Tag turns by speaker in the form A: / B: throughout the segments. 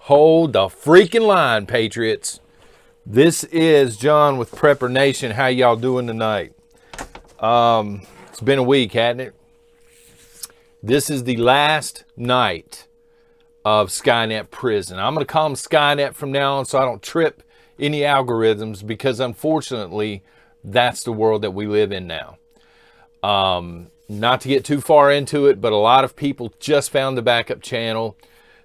A: Hold the freaking line, Patriots. This is John with Prepper Nation. How y'all doing tonight? It's been a week, hasn't it? This is the last night of Skynet prison. I'm going to call them Skynet from now on so I don't trip any algorithms, because unfortunately, that's the world that we live in now. Not to get too far into it, but a lot of people just found the backup channel.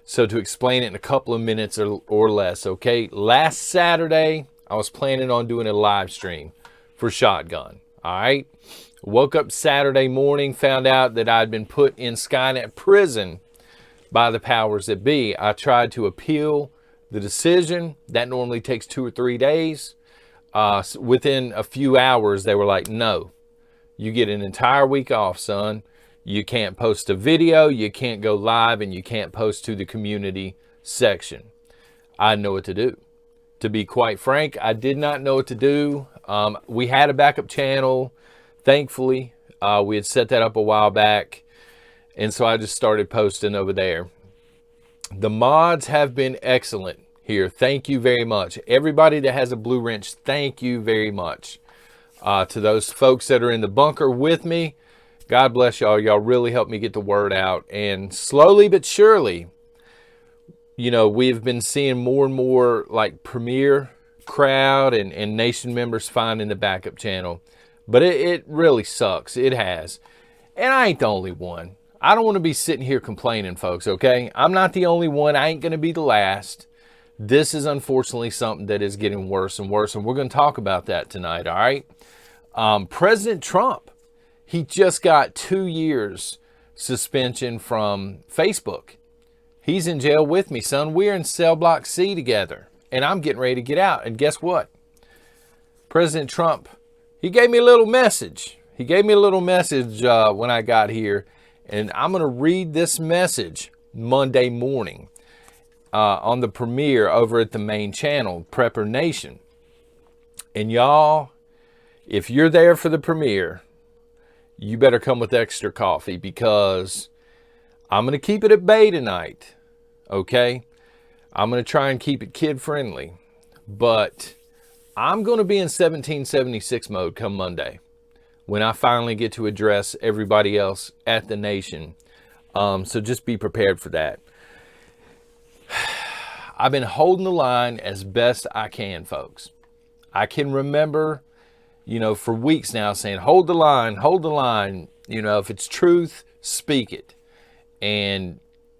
A: So to explain it in a couple of minutes or less, okay? Last Saturday, I was planning on doing a live stream for Shotgun, all right? Woke up Saturday morning, found out that I'd been put in Skynet prison by the powers that be. I tried to appeal the decision. That normally takes 2 or 3 days. Within a few hours, they were like, no, you get an entire week off, son. You can't post a video, you can't go live, and you can't post to the community section. I know what to do. To be quite frank, I did not know what to do. We had a backup channel. Thankfully, we had set that up a while back. And so I just started posting over there. The mods have been excellent here. Thank you very much. Everybody that has a Blue Wrench, thank you very much. To those folks that are in the bunker with me, God bless y'all. Y'all really helped me get the word out. And slowly but surely, you know, we've been seeing more and more like Premier crowd and Nation members finding the backup channel. But it really sucks. It has. And I ain't the only one. I don't want to be sitting here complaining, folks, okay? I'm not the only one. I ain't going to be the last. This is unfortunately something that is getting worse and worse. And we're going to talk about that tonight, all right? President Trump. He just got 2 years suspension from Facebook. He's in jail with me, son. We're in cell block C together, and I'm getting ready to get out. And guess what? President Trump, he gave me a little message. He gave me a little message when I got here, and I'm going to read this message Monday morning on the premiere over at the main channel, Prepper Nation. And y'all, if you're there for the premiere, you better come with extra coffee, because I'm going to keep it at bay tonight, okay? I'm going to try and keep it kid-friendly, but I'm going to be in 1776 mode come Monday when I finally get to address everybody else at the Nation. So just be prepared for that. I've been holding the line as best I can, folks. I can remember, you know, for weeks now saying, hold the line, you know, if it's truth, speak it. And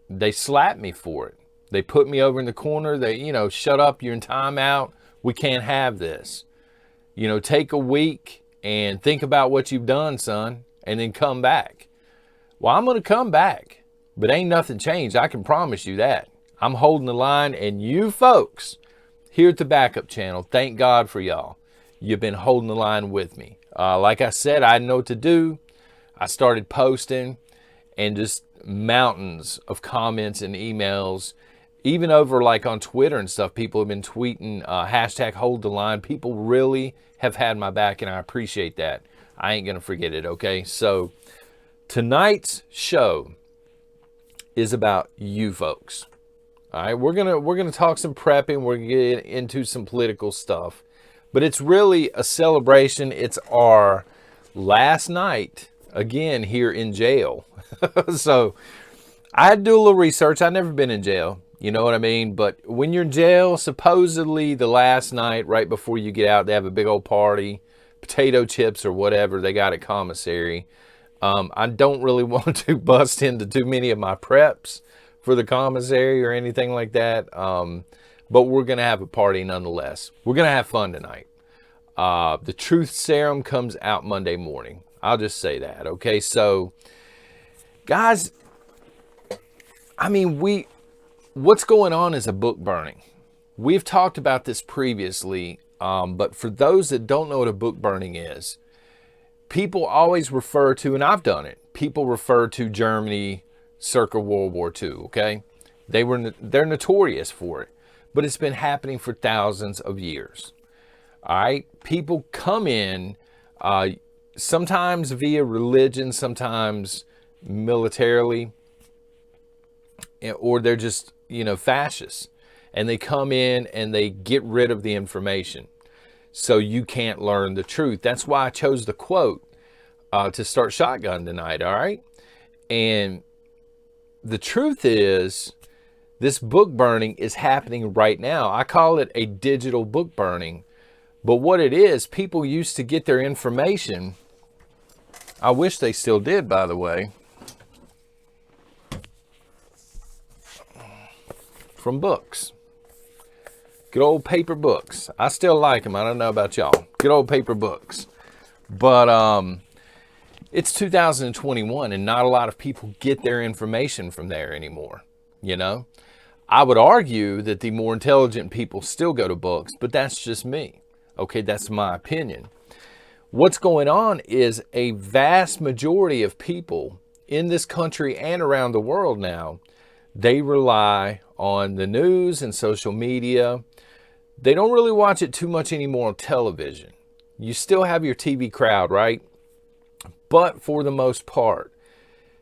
A: they slapped me for it. They put me over in the corner. They, you know, shut up, you're in timeout. We can't have this. You know, take a week and think about what you've done, son, and then come back. Well, I'm going to come back, but ain't nothing changed. I can promise you that. I'm holding the line, and you folks here at the backup channel, thank God for y'all. You've been holding the line with me. Like I said, I know what to do. I started posting, and just mountains of comments and emails, even over like on Twitter and stuff. People have been tweeting hashtag hold the line. People really have had my back, and I appreciate that. I ain't going to forget it, okay? So tonight's show is about you folks. All right, we're gonna talk some prepping. We're going to get into some political stuff. But it's really a celebration. It's our last night, again, here in jail. So I had to do a little research. I've never been in jail. You know what I mean? But when you're in jail, supposedly the last night, right before you get out, they have a big old party, potato chips or whatever they got at commissary. I don't really want to bust into too many of my preps for the commissary or anything like that. But we're going to have a party nonetheless. We're going to have fun tonight. The truth serum comes out Monday morning. I'll just say that. Okay. So guys, I mean, what's going on is a book burning. We've talked about this previously. But for those that don't know what a book burning is, people always refer to, and I've done it, people refer to Germany circa World War II, okay? They're notorious for it, but it's been happening for thousands of years. All right, people come in, sometimes via religion, sometimes militarily, or they're just, fascists, and they come in and they get rid of the information, so you can't learn the truth. That's why I chose the quote to start Shotgun tonight. All right, and the truth is, this book burning is happening right now. I call it a digital book burning. But what it is, people used to get their information. I wish they still did, by the way. From books. Good old paper books. I still like them. I don't know about y'all. Good old paper books. But it's 2021 and not a lot of people get their information from there anymore. I would argue that the more intelligent people still go to books, but that's just me. Okay, that's my opinion. What's going on is a vast majority of people in this country and around the world now, they rely on the news and social media. They don't really watch it too much anymore on television. You still have your TV crowd, right? But for the most part,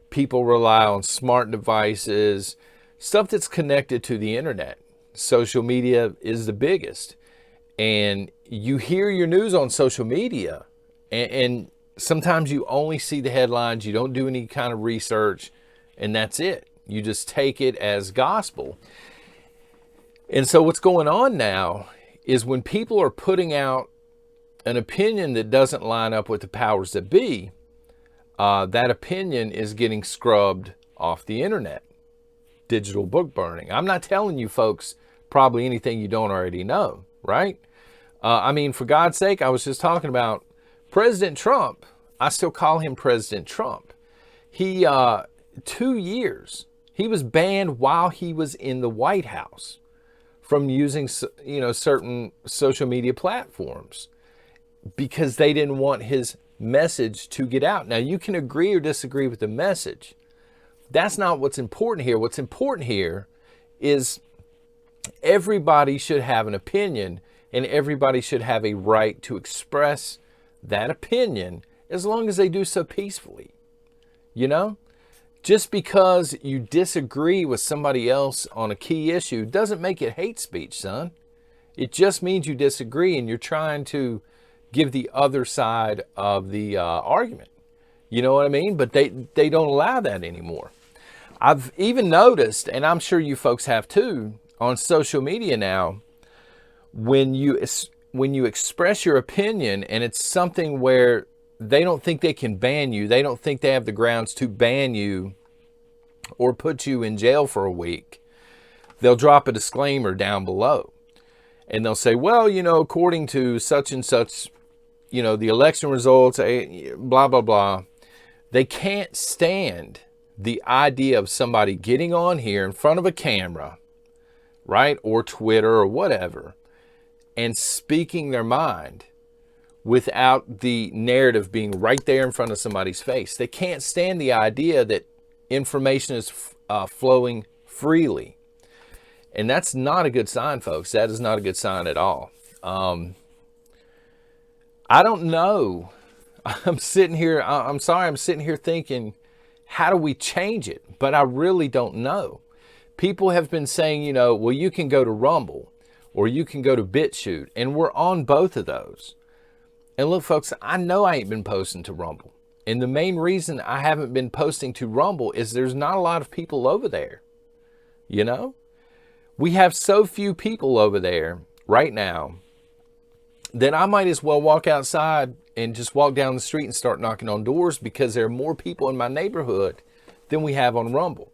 A: people rely on smart devices, stuff that's connected to the internet. Social media is the biggest. And you hear your news on social media, and sometimes you only see the headlines. You don't do any kind of research, and that's it. You just take it as gospel. And so what's going on now is when people are putting out an opinion that doesn't line up with the powers that be, that opinion is getting scrubbed off the internet. Digital book burning. I'm not telling you folks probably anything you don't already know, right? For God's sake, I was just talking about President Trump. I still call him President Trump. He, 2 years, he was banned while he was in the White House from using, certain social media platforms because they didn't want his message to get out. Now, you can agree or disagree with the message. That's not what's important here. What's important here is everybody should have an opinion, and everybody should have a right to express that opinion as long as they do so peacefully. Just because you disagree with somebody else on a key issue doesn't make it hate speech, son. It just means you disagree and you're trying to give the other side of the argument. You know what I mean? But they don't allow that anymore. I've even noticed, and I'm sure you folks have too, on social media now, when you express your opinion and it's something where they don't think they can ban you, they don't think they have the grounds to ban you or put you in jail for a week, they'll drop a disclaimer down below. And they'll say, well, according to such and such, the election results, blah, blah, blah. They can't stand the idea of somebody getting on here in front of a camera, right, or Twitter or whatever, and speaking their mind without the narrative being right there in front of somebody's face. They can't stand the idea that information is flowing freely. And that's not a good sign, folks. That is not a good sign at all. I don't know. I'm sitting here thinking, how do we change it? But I really don't know. People have been saying, well, you can go to Rumble or you can go to BitChute, and we're on both of those. And look, folks, I know I ain't been posting to Rumble. And the main reason I haven't been posting to Rumble is there's not a lot of people over there. We have so few people over there right now that I might as well walk outside and just walk down the street and start knocking on doors, because there are more people in my neighborhood than we have on Rumble.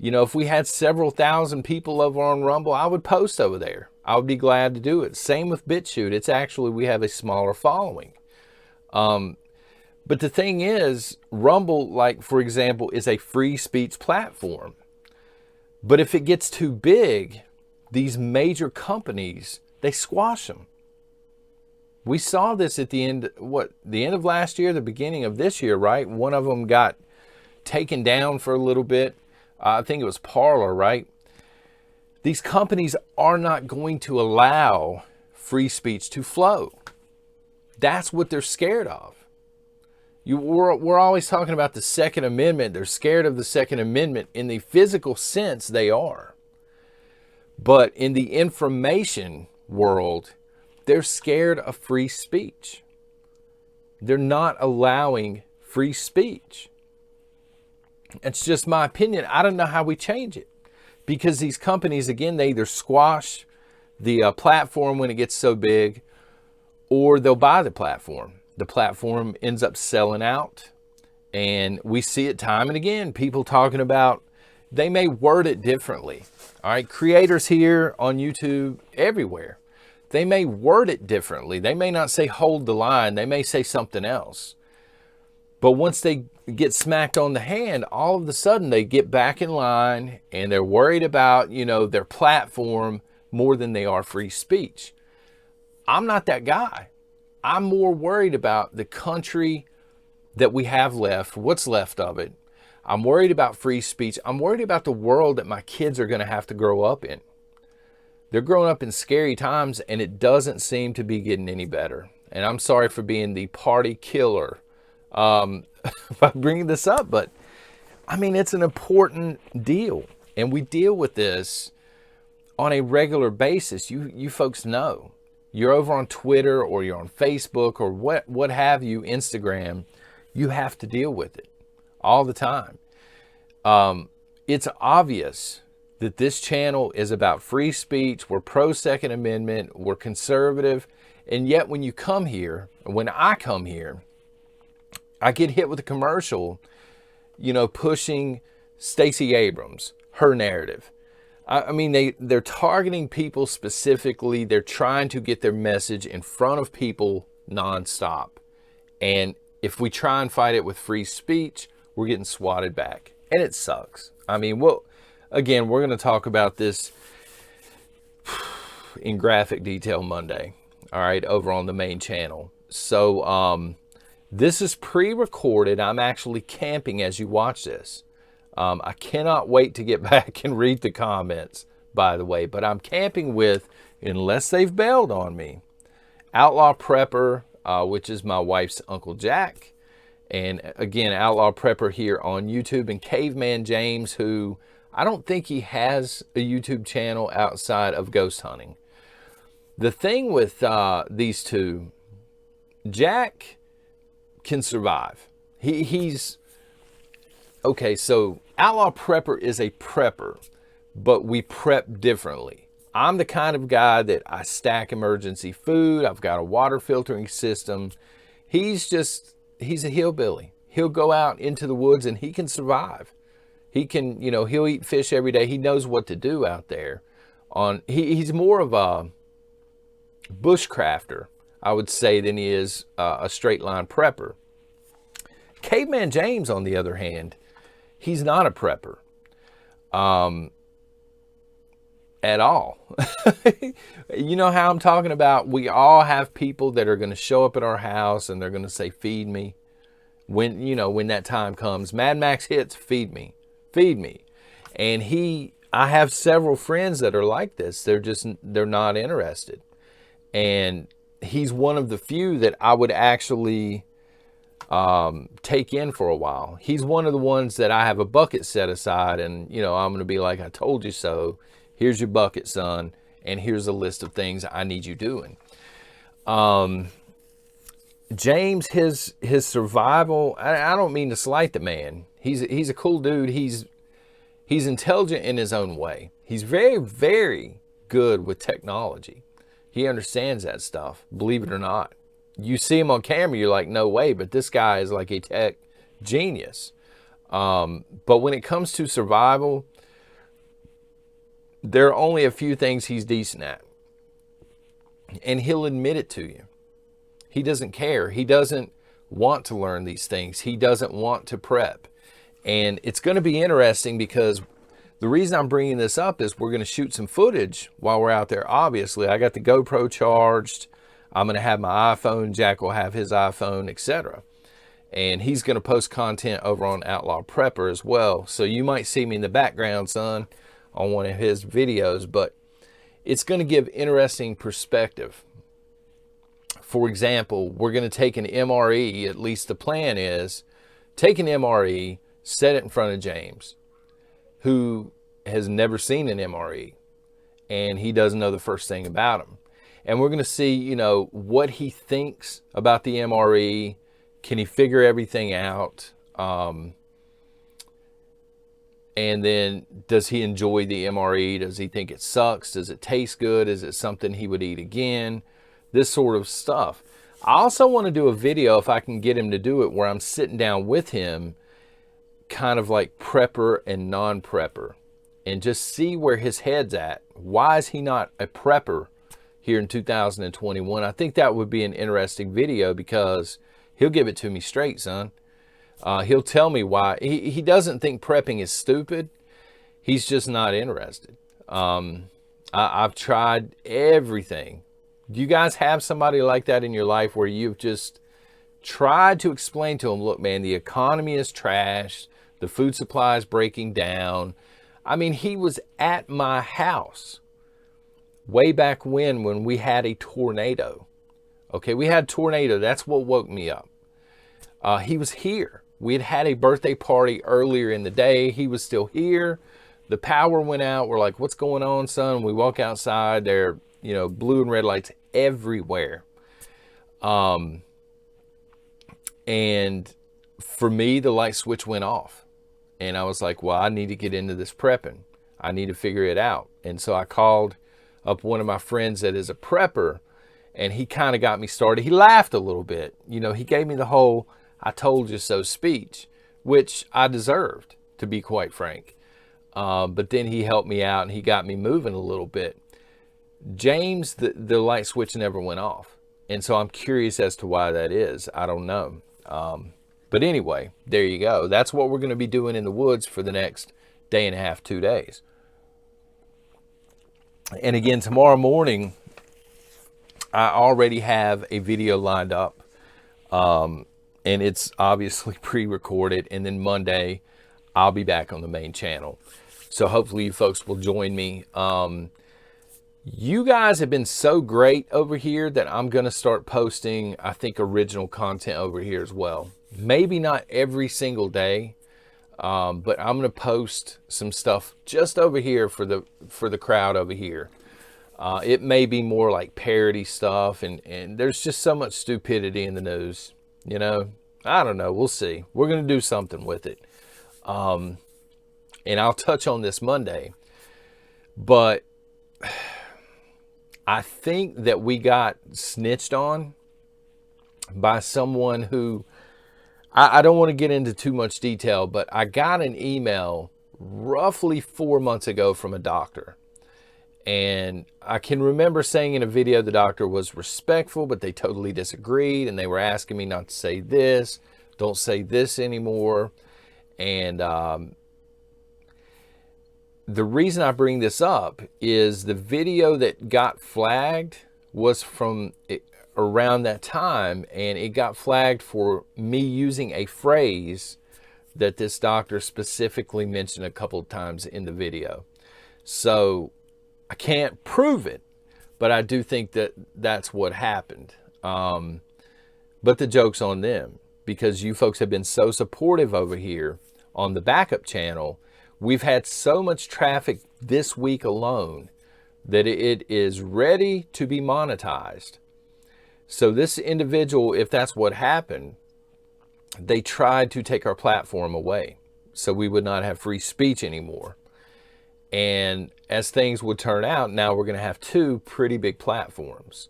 A: If we had several thousand people over on Rumble, I would post over there. I would be glad to do it. Same with BitChute. It's actually, we have a smaller following. But the thing is, Rumble, like, for example, is a free speech platform. But if it gets too big, these major companies, they squash them. We saw this at the end of last year, the beginning of this year, right? One of them got taken down for a little bit. I think it was Parole, right? These companies are not going to allow free speech to flow. That's what they're scared of. We're always talking about the Second Amendment. They're scared of the Second Amendment. In the physical sense, they are. But in the information world, they're scared of free speech. They're not allowing free speech. It's just my opinion. I don't know how we change it. Because these companies, again, they either squash the platform when it gets so big, or they'll buy the platform. The platform ends up selling out. And we see it time and again. People talking about, they may word it differently. All right, creators here on YouTube, everywhere. They may word it differently. They may not say hold the line. They may say something else. But once they get smacked on the hand, all of a sudden they get back in line and they're worried about, their platform more than they are free speech. I'm not that guy. I'm more worried about the country that we have left, what's left of it. I'm worried about free speech. I'm worried about the world that my kids are going to have to grow up in. They're growing up in scary times, and it doesn't seem to be getting any better. And I'm sorry for being the party killer by bringing this up, but I mean, it's an important deal, and we deal with this on a regular basis. You folks know. You're over on Twitter or you're on Facebook or what have you, Instagram. You have to deal with it all the time. It's obvious that this channel is about free speech. We're pro Second Amendment. We're conservative. And yet when you come here, when I come here, I get hit with a commercial, pushing Stacey Abrams, her narrative. I mean, they're targeting people specifically. They're trying to get their message in front of people nonstop. And if we try and fight it with free speech, we're getting swatted back. And it sucks. I mean, again, we're going to talk about this in graphic detail Monday, all right, over on the main channel. So this is pre-recorded. I'm actually camping as you watch this. I cannot wait to get back and read the comments, by the way. But I'm camping with, unless they've bailed on me, Outlaw Prepper, which is my wife's Uncle Jack. And again, Outlaw Prepper here on YouTube. And Caveman James, who I don't think he has a YouTube channel outside of ghost hunting. The thing with these two, Jack can survive. He's... Okay, so Outlaw Prepper is a prepper, but we prep differently. I'm the kind of guy that I stack emergency food. I've got a water filtering system. He's a hillbilly. He'll go out into the woods and he can survive. He can, he'll eat fish every day. He knows what to do out there. He's more of a bushcrafter, I would say, than he is a straight line prepper. Caveman James, on the other hand, he's not a prepper at all. You know how I'm talking about? We all have people that are going to show up at our house and they're going to say, feed me. When that time comes, Mad Max hits, feed me. And I have several friends that are like this. They're not interested. And he's one of the few that I would actually take in for a while. He's one of the ones that I have a bucket set aside, and I'm going to be like, I told you so. Here's your bucket, son, and here's a list of things I need you doing. James, his survival, I don't mean to slight the man. He's a cool dude. He's intelligent in his own way. He's very, very good with technology. He understands that stuff, believe it or not. You see him on camera, you're like, no way, but this guy is like a tech genius. But when it comes to survival, there are only a few things he's decent at. And he'll admit it to you. He doesn't care. He doesn't want to learn these things. He doesn't want to prep. And it's going to be interesting because the reason I'm bringing this up is we're going to shoot some footage while we're out there. Obviously, I got the GoPro charged. I'm going to have my iPhone. Jack will have his iPhone, etc. And he's going to post content over on Outlaw Prepper as well. So you might see me in the background, son, on one of his videos, but it's going to give interesting perspective. For example, we're going to take an MRE, at least the plan is, take an MRE, set it in front of James, who has never seen an MRE, and he doesn't know the first thing about them. And we're going to see, you know, what he thinks about the MRE. Can he figure everything out? And then does he enjoy the MRE? Does he think it sucks? Does it taste good? Is it something he would eat again? This sort of stuff. I also want to do a video, if I can get him to do it, where I'm sitting down with him, kind of like prepper and non-prepper, and just see where his head's at. Why is he not a prepper here in 2021? I think that would be an interesting video, because he'll give it to me straight, son. He'll tell me why. He doesn't think prepping is stupid. He's just not interested. I've tried everything. Do you guys have somebody like that in your life where you've just tried to explain to them, look, man, the economy is trash. The food supply is breaking down. I mean, he was at my house way back when we had a tornado. Okay, we had a tornado. That's what woke me up. He was here. We had had a birthday party earlier in the day. He was still here. The power went out. We're like, what's going on, son? We walk outside. There, you know, blue and red lights everywhere. And for me, the light switch went off. And I was like, well, I need to get into this prepping. I need to figure it out. And so I called up one of my friends that is a prepper, and he kind of got me started. He laughed a little bit. You know, he gave me the whole "I told you so" speech, which I deserved, to be quite frank. But then he helped me out and he got me moving a little bit. James, the light switch never went off. And so I'm curious as to why that is. I don't know. But anyway, there you go. That's what we're going to be doing in the woods for the next day and a half, 2 days. And again, tomorrow morning, I already have a video lined up. And it's obviously pre-recorded. And then Monday, I'll be back on the main channel. So hopefully you folks will join me. You guys have been so great over here that I'm going to start posting, I think, original content over here as well. Maybe not every single day, but I'm going to post some stuff just over here for the crowd over here. It may be more like parody stuff, and there's just so much stupidity in the news, you know. I don't know. We'll see. We're going to do something with it. And I'll touch on this Monday, but I think that we got snitched on by someone who, I don't want to get into too much detail, but I got an email roughly 4 months ago from a doctor. And I can remember saying in a video the doctor was respectful, but they totally disagreed. And they were asking me not to say this, don't say this anymore. And the reason I bring this up is the video that got flagged was from around that time, and it got flagged for me using a phrase that this doctor specifically mentioned a couple of times in the video. So I can't prove it, but I do think that that's what happened. But the joke's on them, because you folks have been so supportive over here on the backup channel. We've had so much traffic this week alone that it is ready to be monetized. So this individual, if that's what happened, they tried to take our platform away so we would not have free speech anymore. And as things would turn out, now we're going to have 2 pretty big platforms.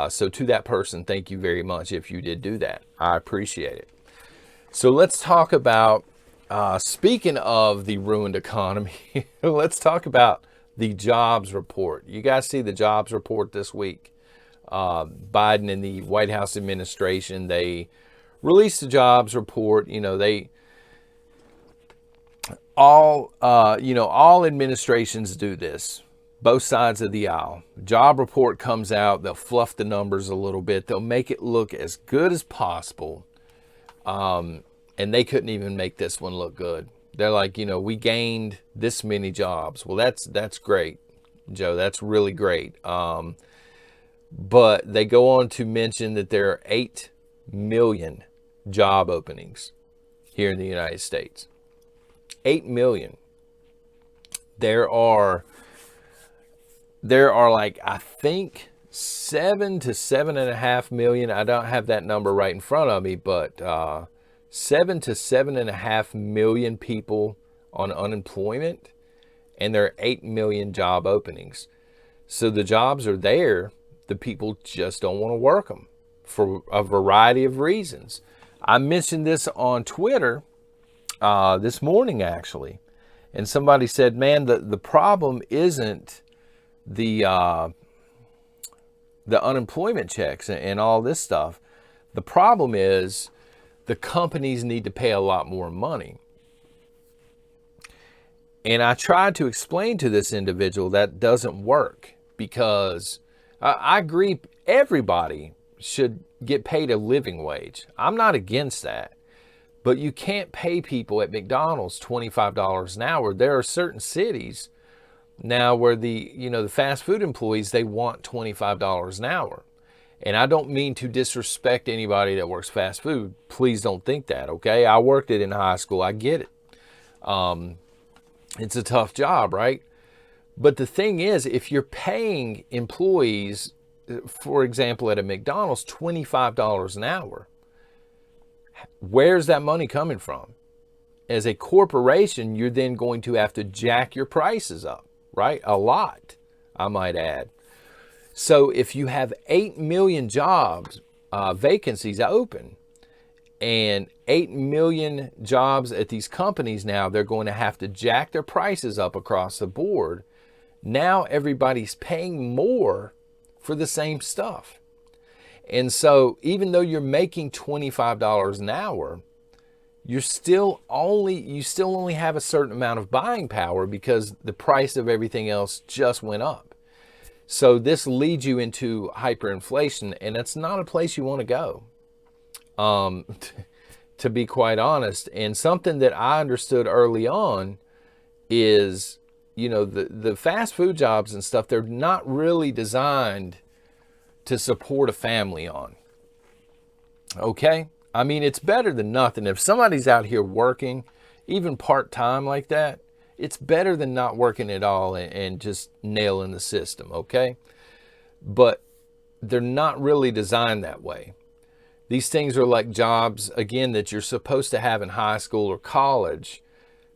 A: So to that person, thank you very much if you did do that. I appreciate it. So let's talk about, speaking of the ruined economy, let's talk about the jobs report. You guys see the jobs report this week? Biden and the White House administration, they released the jobs report. You know, all administrations do this, both sides of the aisle. Job report comes out, they'll fluff the numbers a little bit. They'll make it look as good as possible. And they couldn't even make this one look good. They're like, we gained this many jobs. Well, that's great, Joe. That's really great. But they go on to mention that there are 8 million job openings here in the United States. 8 million. There are like, I think 7 to 7.5 million. I don't have that number right in front of me, but 7 to 7.5 million people on unemployment, and there are 8 million job openings. So the jobs are there. The people just don't want to work them for a variety of reasons. I mentioned this on Twitter this morning, actually. And somebody said, man, the problem isn't the unemployment checks and all this stuff. The problem is the companies need to pay a lot more money. And I tried to explain to this individual that doesn't work, because I agree everybody should get paid a living wage. I'm not against that. But you can't pay people at McDonald's $25 an hour. There are certain cities now where the fast food employees, they want $25 an hour. And I don't mean to disrespect anybody that works fast food. Please don't think that, okay? I worked it in high school. I get it. It's a tough job, right? But the thing is, if you're paying employees, for example, at a McDonald's, $25 an hour, where's that money coming from? As a corporation, you're then going to have to jack your prices up, right? A lot, I might add. So if you have 8 million jobs, vacancies open, and 8 million jobs at these companies now, they're going to have to jack their prices up across the board. Now everybody's paying more for the same stuff. And so even though you're making $25 an hour, you still only have a certain amount of buying power, because the price of everything else just went up. So this leads you into hyperinflation, and it's not a place you want to go, to be quite honest. And something that I understood early on is, the fast food jobs and stuff, they're not really designed to support a family on. Okay? I mean, it's better than nothing. If somebody's out here working, even part-time like that, it's better than not working at all and just nailing the system, okay? But they're not really designed that way. These things are like jobs, again, that you're supposed to have in high school or college,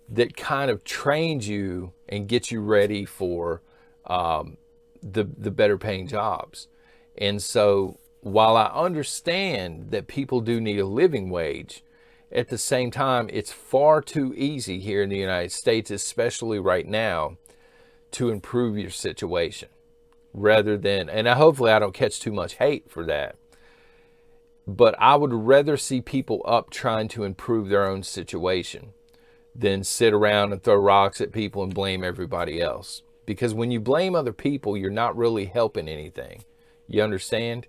A: that kind of trains you and gets you ready for the better paying jobs. And so while I understand that people do need a living wage, at the same time, it's far too easy here in the United States, especially right now, to improve your situation rather than, and hopefully I don't catch too much hate for that, but I would rather see people up trying to improve their own situation than sit around and throw rocks at people and blame everybody else. Because when you blame other people, you're not really helping anything. You understand?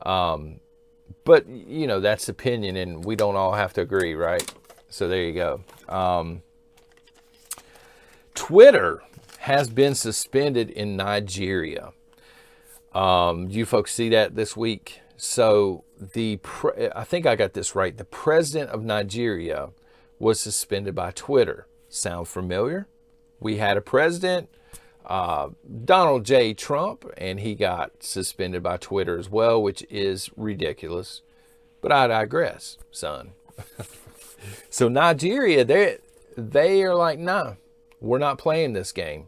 A: But, that's opinion, and we don't all have to agree, right? So there you go. Twitter has been suspended in Nigeria. You folks see that this week? So I think I got this right. The president of Nigeria was suspended by Twitter. Sound familiar? We had a president, Donald J. Trump, and he got suspended by Twitter as well, which is ridiculous. But I digress, son. So Nigeria, they are like, nah, we're not playing this game.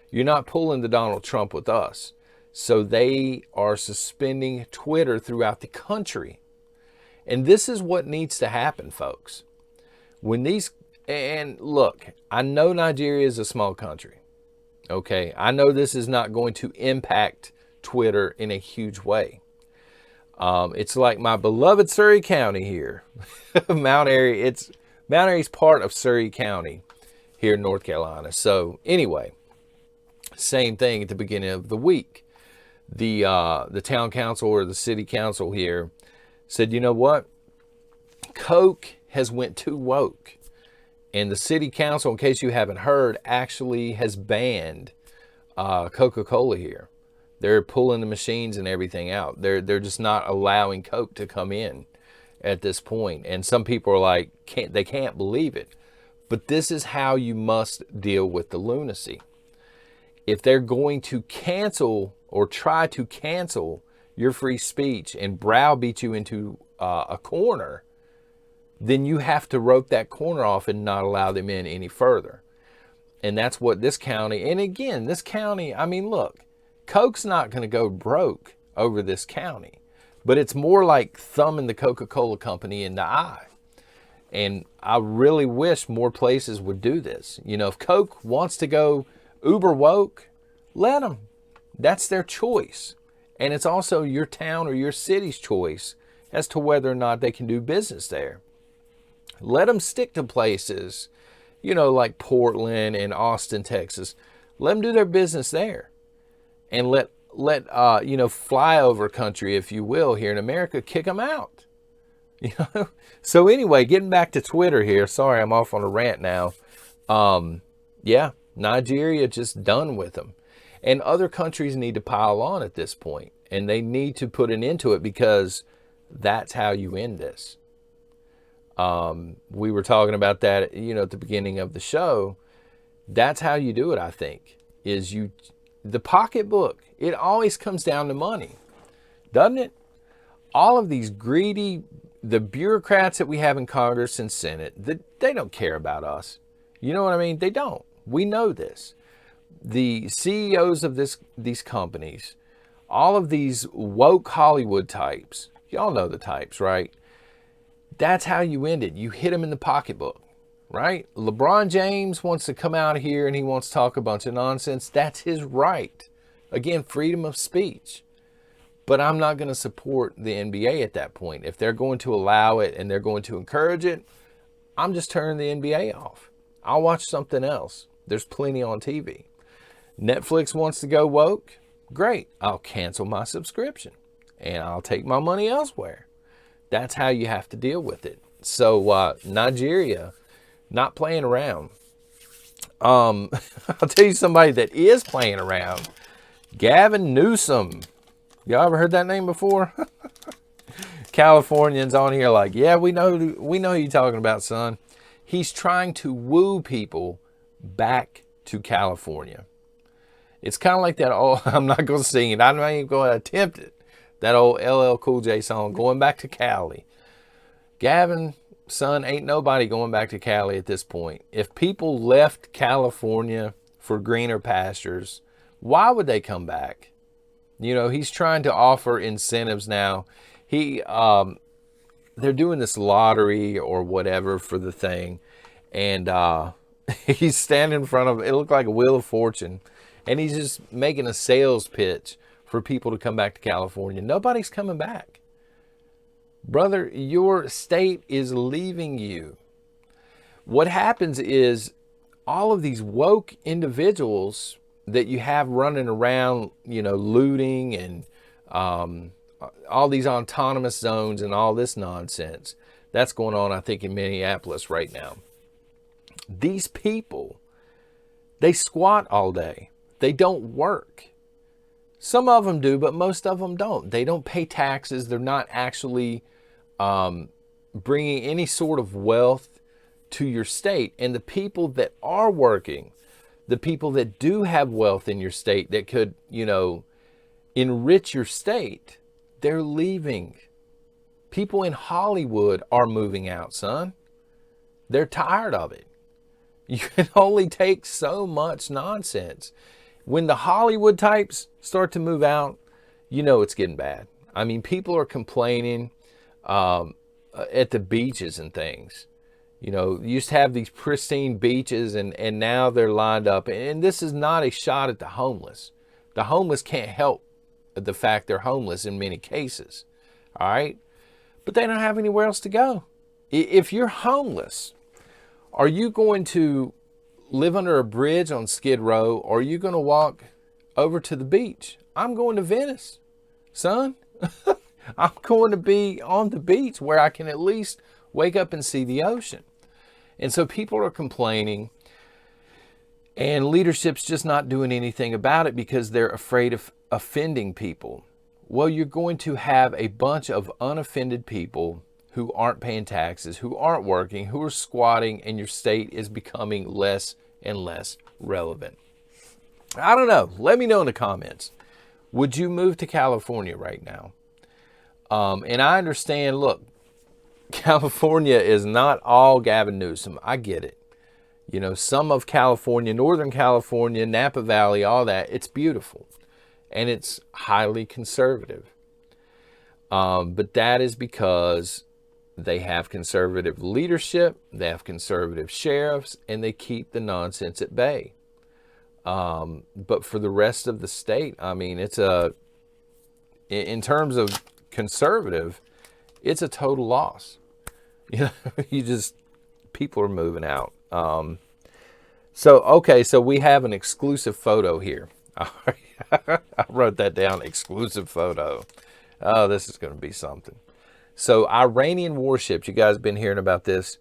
A: You're not pulling the Donald Trump with us. So they are suspending Twitter throughout the country. And this is what needs to happen, folks. And look, I know Nigeria is a small country. Okay, I know this is not going to impact Twitter in a huge way. It's like my beloved Surrey County here. Mount Airy is part of Surrey County here in North Carolina. So anyway, same thing at the beginning of the week. The town council or the city council here said, you know what? Coke has went too woke. And the city council, in case you haven't heard, actually has banned Coca-Cola here. They're pulling the machines and everything out. They're just not allowing Coke to come in at this point. And some people are like, they can't believe it. But this is how you must deal with the lunacy. If they're going to cancel or try to cancel your free speech and browbeat you into a corner, then you have to rope that corner off and not allow them in any further. And that's what this county, and again, this county, I mean, look, Coke's not going to go broke over this county, but it's more like thumbing the Coca-Cola company in the eye. And I really wish more places would do this. You know, if Coke wants to go uber woke, let them. That's their choice. And it's also your town or your city's choice as to whether or not they can do business there. Let them stick to places, you know, like Portland and Austin, Texas. Let them do their business there. And let you know, flyover country, if you will, here in America, kick them out. You know? So anyway, getting back to Twitter here. Sorry, I'm off on a rant now. Yeah, Nigeria just done with them. And other countries need to pile on at this point. And they need to put an end to it, because that's how you end this. We were talking about that, you know, at the beginning of the show. That's how you do it, I think, is the pocketbook. It always comes down to money, doesn't it? All of these greedy, the bureaucrats that we have in Congress and Senate, they don't care about us. You know what I mean? They don't. We know this. The CEOs of these companies, all of these woke Hollywood types, y'all know the types, right? That's how you end it. You hit them in the pocketbook, right? LeBron James wants to come out here and he wants to talk a bunch of nonsense. That's his right. Again, freedom of speech. But I'm not going to support the NBA at that point. If they're going to allow it and they're going to encourage it, I'm just turning the NBA off. I'll watch something else. There's plenty on TV. Netflix wants to go woke. Great. I'll cancel my subscription and I'll take my money elsewhere. That's how you have to deal with it. So Nigeria, not playing around. I'll tell you somebody that is playing around. Gavin Newsom. Y'all ever heard that name before? Californians on here like, yeah, we know who you're talking about, son. He's trying to woo people back to California. It's kind of like that old, I'm not going to sing it. I'm not even going to attempt it. That old LL Cool J song, Going Back to Cali. Gavin, son, ain't nobody going back to Cali at this point. If people left California for greener pastures, why would they come back? You know, he's trying to offer incentives now. They're doing this lottery or whatever for the thing. And he's standing in front of, it looked like a Wheel of Fortune. And he's just making a sales pitch for people to come back to California. Nobody's coming back. Brother, your state is leaving you. What happens is all of these woke individuals that you have running around, you know, looting and all these autonomous zones and all this nonsense. That's going on, I think, in Minneapolis right now. These people, they squat all day. They don't work. Some of them do, but most of them don't. They don't pay taxes. They're not actually bringing any sort of wealth to your state. And the people that are working, the people that do have wealth in your state that could, you know, enrich your state, they're leaving. People in Hollywood are moving out, son. They're tired of it. You can only take so much nonsense. When the Hollywood types start to move out, you know it's getting bad. I mean, people are complaining at the beaches and things. You know, you used to have these pristine beaches and now they're lined up. And this is not a shot at the homeless. The homeless can't help the fact they're homeless in many cases. All right? But they don't have anywhere else to go. If you're homeless, are you going to live under a bridge on Skid Row, or are you going to walk over to the beach? I'm going to Venice, son. I'm going to be on the beach where I can at least Wake up and see the ocean. And so people are complaining, and leadership's just not doing anything about it because they're afraid of offending people. Well, you're going to have a bunch of unoffended people who aren't paying taxes, who aren't working, who are squatting, and your state is becoming less and less relevant. I don't know. Let me know in the comments. Would you move to California right now? And I understand, look, California is not all Gavin Newsom. I get it. You know, some of California, Northern California, Napa Valley, all that, it's beautiful. And it's highly conservative. But that is because they have conservative leadership, they have conservative sheriffs, and they keep the nonsense at bay. But for the rest of the state, I mean, in terms of conservative, it's a total loss. You know, people are moving out. So we have an exclusive photo here. I wrote that down, exclusive photo. Oh, this is going to be something. So Iranian warships, you guys been hearing about this?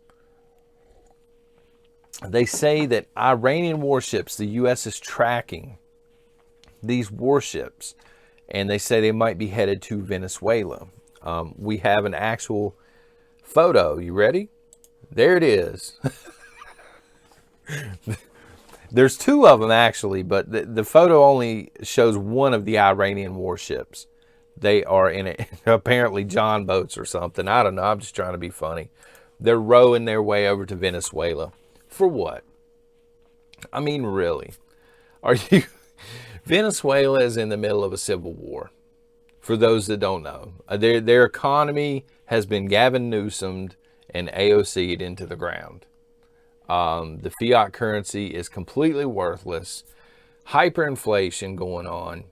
A: They say that Iranian warships, the U.S. is tracking these warships, and they say they might be headed to Venezuela. We have an actual photo. You ready? There it is. There's two of them actually, but the photo only shows one of the Iranian warships. They are in it, apparently John boats or something. I don't know. I'm just trying to be funny. They're rowing their way over to Venezuela. For what? I mean, really? Are you... Venezuela is in the middle of a civil war. For those that don't know. Their economy has been Gavin Newsomed and AOC'd into the ground. The fiat currency is completely worthless. Hyperinflation going on.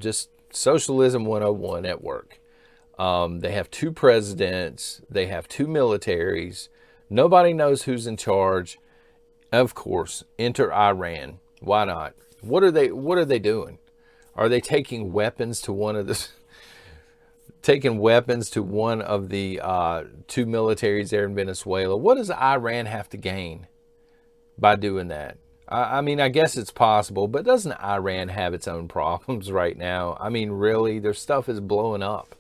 A: Just socialism 101 at work. They have two presidents. They have two militaries. Nobody knows who's in charge. Of course, enter Iran. Why not? What are they doing? Are they taking weapons to one of the two militaries there in Venezuela? What does Iran have to gain by doing that? I mean, I guess it's possible, but doesn't Iran have its own problems right now? I mean, really, their stuff is blowing up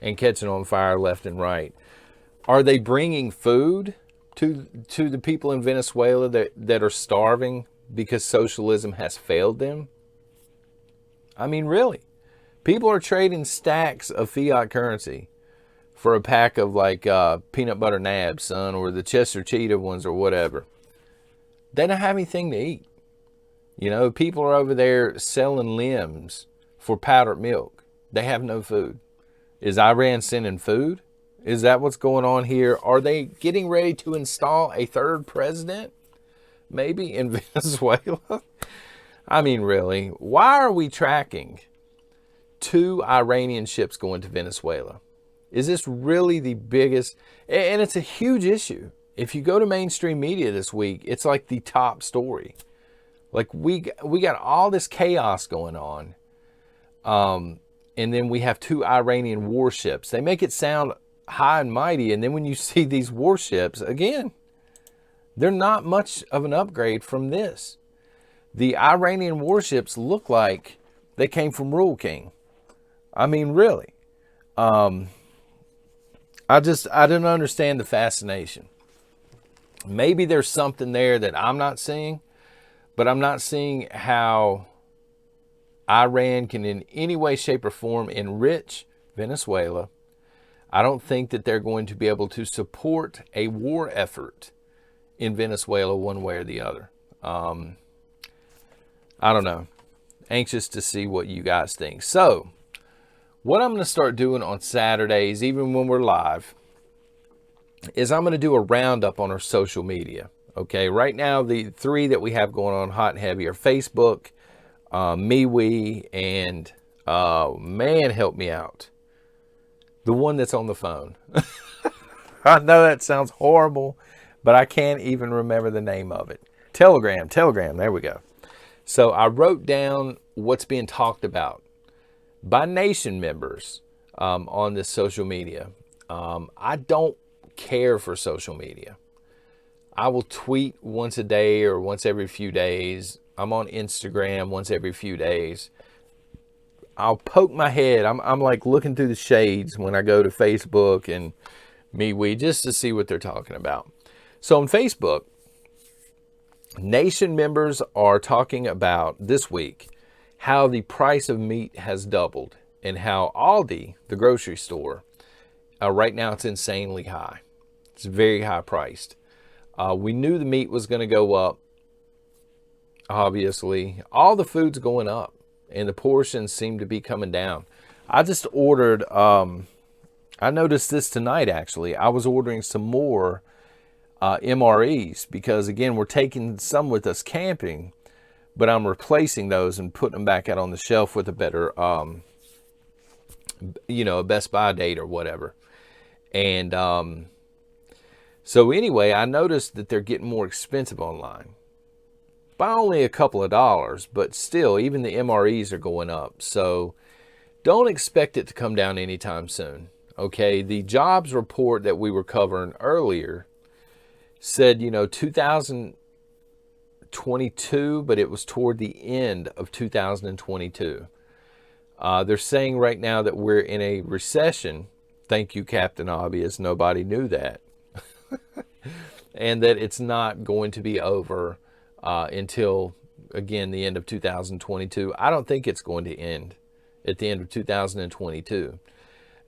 A: and catching on fire left and right. Are they bringing food to the people in Venezuela that are starving because socialism has failed them? I mean, really, people are trading stacks of fiat currency for a pack of like peanut butter nabs, son, or the Chester Cheetah ones or whatever. They don't have anything to eat. You know, people are over there selling limbs for powdered milk. They have no food. Is Iran sending food? Is that what's going on here? Are they getting ready to install a third president? Maybe in Venezuela? I mean, really, why are we tracking two Iranian ships going to Venezuela? Is this really the biggest? And it's a huge issue. If you go to mainstream media this week, it's like the top story. Like we got all this chaos going on. And then we have two Iranian warships. They make it sound high and mighty. And then when you see these warships, again, they're not much of an upgrade from this. The Iranian warships look like they came from Rule King. I mean, really. I don't understand the fascination. Maybe there's something there that I'm not seeing, but I'm not seeing how Iran can in any way, shape, or form enrich Venezuela. I don't think that they're going to be able to support a war effort in Venezuela one way or the other. I don't know. Anxious to see what you guys think. So, what I'm going to start doing on Saturdays, even when we're live, is I'm going to do a roundup on our social media. Okay, right now the three that we have going on hot and heavy are Facebook, MeWe, and man, help me out, the one that's on the phone. I know that sounds horrible, but I can't even remember the name of it. Telegram, there we go. So I wrote down what's being talked about by nation members on this social media. I don't care for social media. I will tweet once a day or once every few days. I'm on Instagram once every few days. I'll poke my head. I'm like looking through the shades when I go to Facebook and MeWe just to see what they're talking about. So on Facebook, Nation members are talking about this week how the price of meat has doubled and how Aldi, the grocery store, right now it's insanely high. It's very high priced. We knew the meat was going to go up. Obviously, all the food's going up and the portions seem to be coming down. I just ordered, I noticed this tonight actually. I was ordering some more MREs because again, we're taking some with us camping, but I'm replacing those and putting them back out on the shelf with a better, a Best Buy date or whatever. And so anyway, I noticed that they're getting more expensive online by only a couple of dollars, but still, even the MREs are going up. So don't expect it to come down anytime soon. Okay, the jobs report that we were covering earlier said, 2022, but it was toward the end of 2022. They're saying right now that we're in a recession. Thank you, Captain Obvious. Nobody knew that. And that it's not going to be over until, again, the end of 2022. I don't think it's going to end at the end of 2022.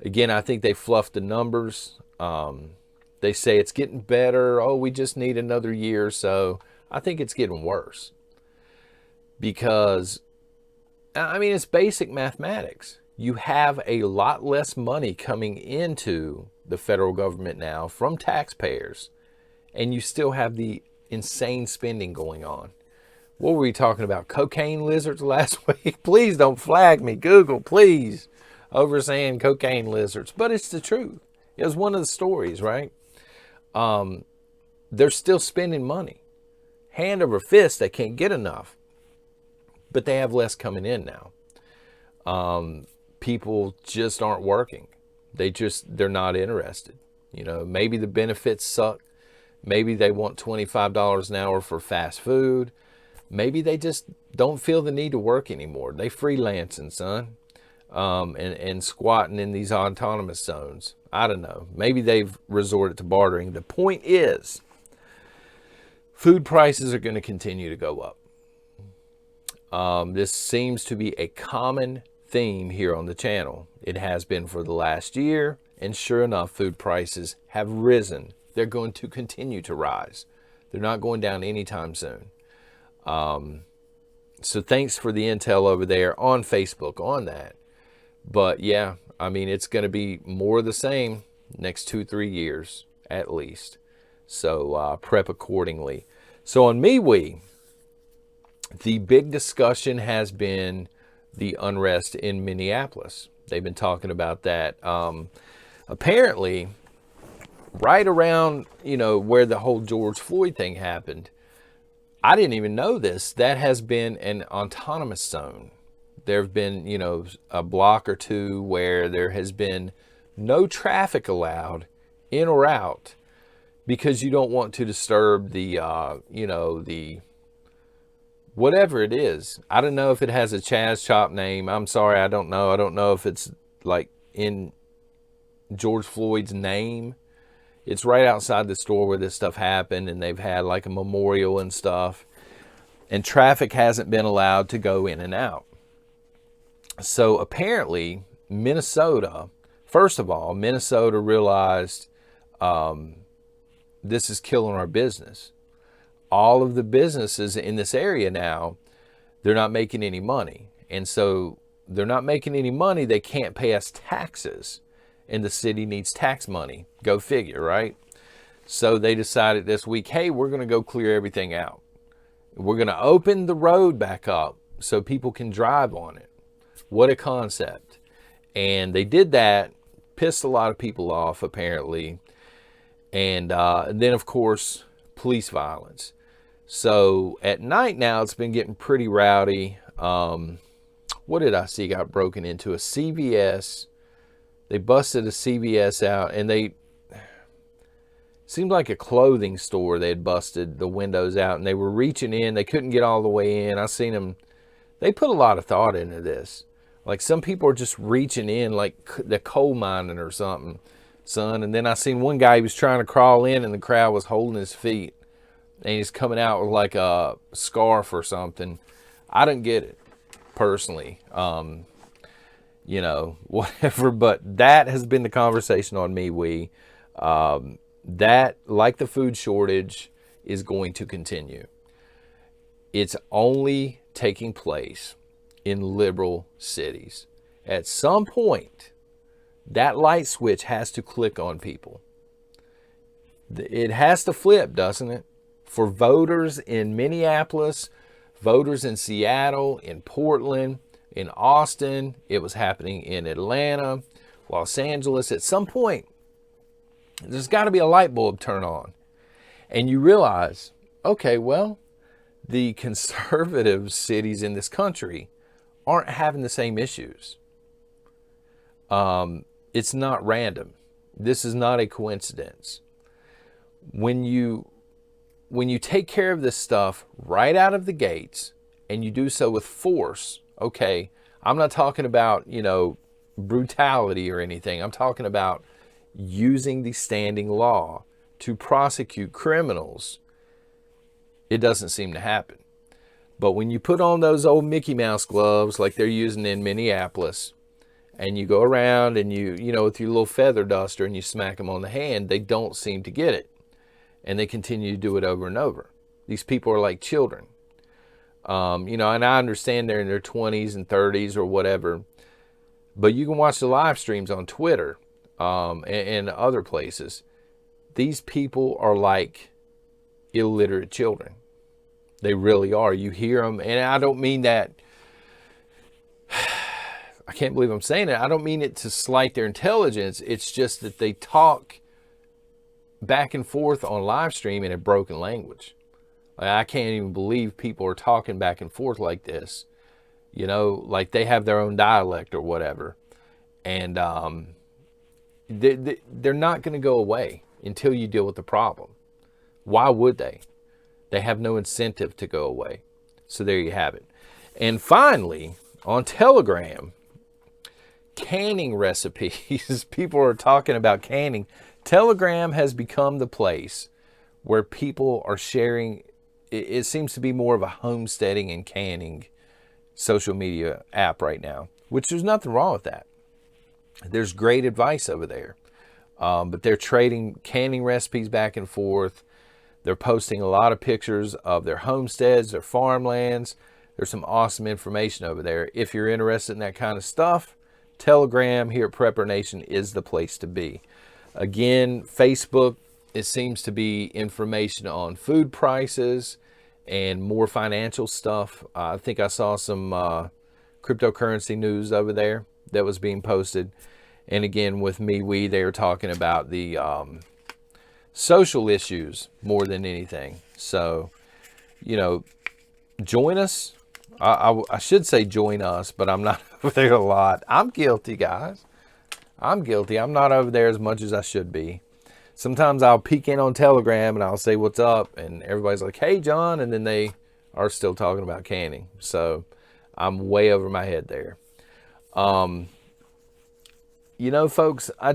A: Again, I think they fluffed the numbers. They say it's getting better. Oh, we just need another year or so. I think it's getting worse because, it's basic mathematics. You have a lot less money coming into the federal government now from taxpayers, and you still have the insane spending going on. What were we talking about? Cocaine lizards last week? Please don't flag me, Google, please, over saying cocaine lizards. But it's the truth. It was one of the stories, right? They're still spending money. Hand over fist, they can't get enough. But they have less coming in now. People just aren't working. They're not interested. Maybe the benefits suck. Maybe they want $25 an hour for fast food. Maybe they just don't feel the need to work anymore. They freelancing, son, and squatting in these autonomous zones. I don't know. Maybe they've resorted to bartering. The point is, food prices are going to continue to go up. This seems to be a common theme here on the channel. It has been for the last year, and sure enough, food prices have risen. They're going to continue to rise. They're not going down anytime soon. So thanks for the intel over there on Facebook on that. But yeah, it's going to be more of the same next 2-3 years at least. So prep accordingly. So on MeWe, the big discussion has been the unrest in Minneapolis. They've been talking about that. Apparently, right around, where the whole George Floyd thing happened, I didn't even know this. That has been an autonomous zone. There have been, a block or two where there has been no traffic allowed in or out because you don't want to disturb the, the whatever it is. I don't know if it has a Chaz Chop name. I'm sorry, I don't know. I don't know if it's like in George Floyd's name. It's right outside the store where this stuff happened, and they've had like a memorial and stuff. And traffic hasn't been allowed to go in and out. So apparently, Minnesota, first of all, Minnesota realized this is killing our business. All of the businesses in this area now, they're not making any money. And so they're not making any money. They can't pay us taxes. And the city needs tax money. Go figure, right? So they decided this week, hey, we're going to go clear everything out. We're going to open the road back up so people can drive on it. What a concept. And they did that, pissed a lot of people off, apparently. And then, of course, police violence. So at night now, it's been getting pretty rowdy. What did I see got broken into? A CVS. They busted a CVS out, and seemed like a clothing store. They had busted the windows out and they were reaching in. They couldn't get all the way in. I seen them. They put a lot of thought into this. Like some people are just reaching in like the coal mining or something, son. And then I seen one guy, he was trying to crawl in and the crowd was holding his feet. And he's coming out with like a scarf or something. I didn't get it personally. You know, whatever. But that has been the conversation on MeWe. That, like the food shortage, is going to continue. It's only taking place in liberal cities. At some point, that light switch has to click on people. It has to flip, doesn't it? For voters in Minneapolis, voters in Seattle, in Portland, in Austin, it was happening in Atlanta, Los Angeles. At some point, there's got to be a light bulb turn on. And you realize, okay, well, the conservative cities in this country aren't having the same issues. It's not random. This is not a coincidence. When you take care of this stuff right out of the gates and you do so with force, okay, I'm not talking about, you know, brutality or anything. I'm talking about using the standing law to prosecute criminals. It doesn't seem to happen. But when you put on those old Mickey Mouse gloves like they're using in Minneapolis, and you go around and you know, with your little feather duster and you smack them on the hand, they don't seem to get it. And they continue to do it over and over. These people are like children. You know, and I understand they're in their 20s and 30s or whatever, but you can watch the live streams on Twitter and other places. These people are like illiterate children. They really are. You hear them, and I don't mean that, I can't believe I'm saying it. I don't mean it to slight their intelligence. It's just that they talk back and forth on live stream in a broken language. Like, I can't even believe people are talking back and forth like this. You know, like they have their own dialect or whatever. And they're not going to go away until you deal with the problem. Why would they? They have no incentive to go away. So there you have it. And finally, on Telegram, canning recipes. People are talking about canning. Telegram has become the place where people are sharing. It seems to be more of a homesteading and canning social media app right now, which there's nothing wrong with that. There's great advice over there. But they're trading canning recipes back and forth. They're posting a lot of pictures of their homesteads, their farmlands. There's some awesome information over there. If you're interested in that kind of stuff, Telegram here at Prepper Nation is the place to be. Again, Facebook, it seems to be information on food prices and more financial stuff. I think I saw some cryptocurrency news over there that was being posted. And again, with MeWe, they were talking about the social issues more than anything. So, you know, join us. I should say join us, but I'm not over there a lot. I'm guilty, guys. I'm guilty. I'm not over there as much as I should be. Sometimes I'll peek in on Telegram and I'll say, what's up? And everybody's like, hey, John. And then they are still talking about canning. So I'm way over my head there. You know, folks, I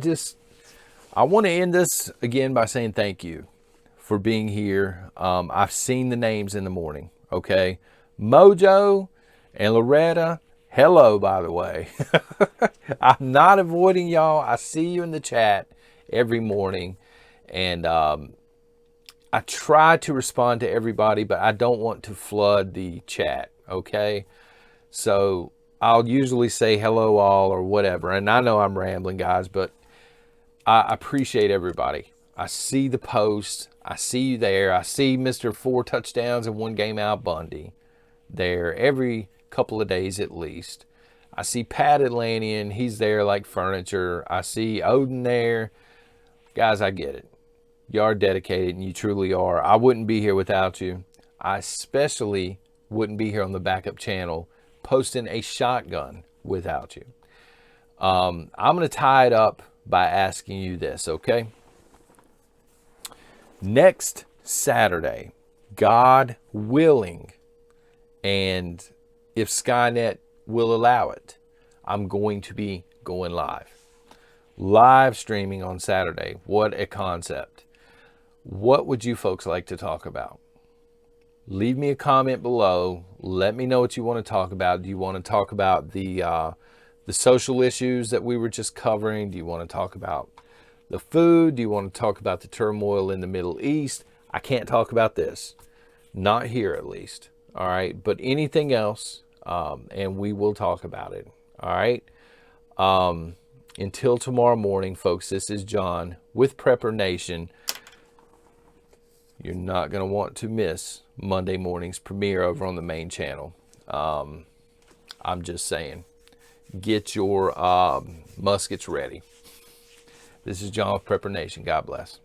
A: want to end this again by saying thank you for being here. I've seen the names in the morning. Okay. Mojo and Loretta. Hello, by the way. I'm not avoiding y'all. I see you in the chat every morning. And I try to respond to everybody, but I don't want to flood the chat. Okay. So I'll usually say hello all or whatever. And I know I'm rambling, guys, but I appreciate everybody. I see the posts. I see you there. I see Mr. 4 touchdowns and 1 game out Bundy there every couple of days at least. I see Pat Atlantean. He's there like furniture. I see Odin there. Guys, I get it. You are dedicated, and you truly are. I wouldn't be here without you. I especially wouldn't be here on the backup channel posting a shotgun without you. I'm going to tie it up by asking you this, okay? Next Saturday, God willing, and if Skynet will allow it, I'm going to be going live streaming on Saturday. What a concept. What would you folks like to talk about? Leave me a comment below. Let me know what you want to talk about. Do you want to talk about the social issues that we were just covering? Do you want to talk about the food? Do you want to talk about the turmoil in the Middle East? I can't talk about this. Not here, at least. All right. But anything else, and we will talk about it. All right. Until tomorrow morning, folks, this is John with Prepper Nation. You're not going to want to miss Monday morning's premiere over on the main channel. I'm just saying, get your muskets ready. This is John with Prepper Nation. God bless.